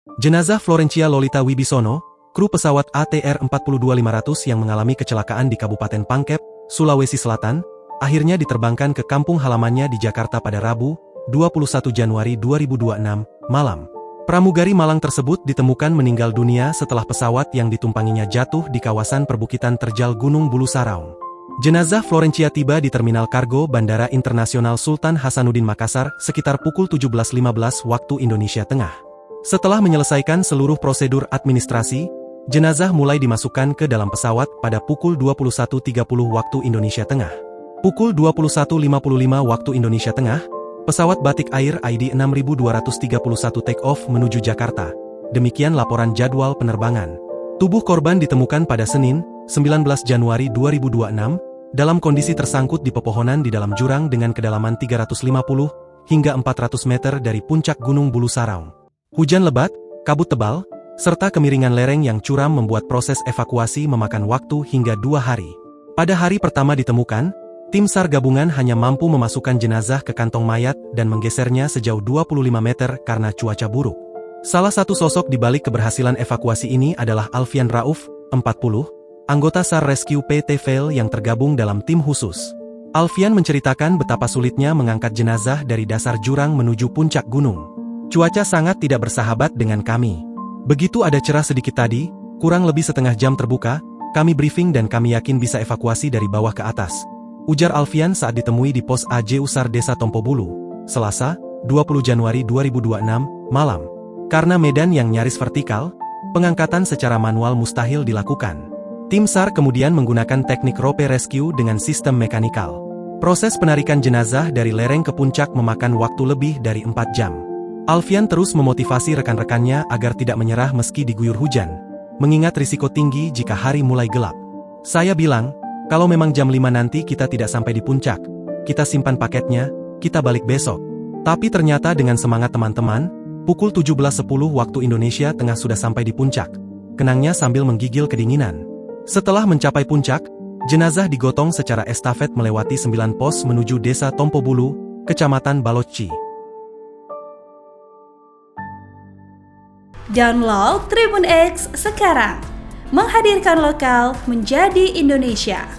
Jenazah Florencia Lolita Wibisono, kru pesawat ATR 42500 yang mengalami kecelakaan di Kabupaten Pangkep, Sulawesi Selatan, akhirnya diterbangkan ke kampung halamannya di Jakarta pada Rabu, 21 Januari 2026, malam. Pramugari Malang tersebut ditemukan meninggal dunia setelah pesawat yang ditumpanginya jatuh di kawasan perbukitan terjal Gunung Bulu Saraung. Jenazah Florencia tiba di Terminal Kargo Bandara Internasional Sultan Hasanuddin Makassar sekitar pukul 17.15 waktu Indonesia Tengah. Setelah menyelesaikan seluruh prosedur administrasi, jenazah mulai dimasukkan ke dalam pesawat pada pukul 21.30 waktu Indonesia Tengah. Pukul 21.55 waktu Indonesia Tengah, pesawat Batik Air ID 6231 take off menuju Jakarta. Demikian laporan jadwal penerbangan. Tubuh korban ditemukan pada Senin, 19 Januari 2026, dalam kondisi tersangkut di pepohonan di dalam jurang dengan kedalaman 350 hingga 400 meter dari puncak Gunung Bulu Saraung. Hujan lebat, kabut tebal, serta kemiringan lereng yang curam membuat proses evakuasi memakan waktu hingga 2 hari. Pada hari pertama ditemukan, tim SAR gabungan hanya mampu memasukkan jenazah ke kantong mayat dan menggesernya sejauh 25 meter karena cuaca buruk. Salah satu sosok di balik keberhasilan evakuasi ini adalah Alfian Rauf, 40, anggota SAR Rescue PT Veil yang tergabung dalam tim khusus. Alfian menceritakan betapa sulitnya mengangkat jenazah dari dasar jurang menuju puncak gunung. Cuaca sangat tidak bersahabat dengan kami. Begitu ada cerah sedikit tadi, kurang lebih setengah jam terbuka, kami briefing dan kami yakin bisa evakuasi dari bawah ke atas. Ujar Alfian saat ditemui di pos AJ Usar Desa Tompobulu, Selasa, 20 Januari 2026, malam. Karena medan yang nyaris vertikal, pengangkatan secara manual mustahil dilakukan. Tim SAR kemudian menggunakan teknik rope rescue dengan sistem mekanikal. Proses penarikan jenazah dari lereng ke puncak memakan waktu lebih dari 4 jam. Alfian terus memotivasi rekan-rekannya agar tidak menyerah meski diguyur hujan, mengingat risiko tinggi jika hari mulai gelap. Saya bilang, kalau memang jam 5 nanti kita tidak sampai di puncak, kita simpan paketnya, kita balik besok. Tapi ternyata dengan semangat teman-teman, pukul 17.10 waktu Indonesia Tengah sudah sampai di puncak, kenangnya sambil menggigil kedinginan. Setelah mencapai puncak, jenazah digotong secara estafet melewati 9 pos menuju Desa Tompobulu, Kecamatan Balochi. Download Tribun X sekarang, menghadirkan lokal menjadi Indonesia.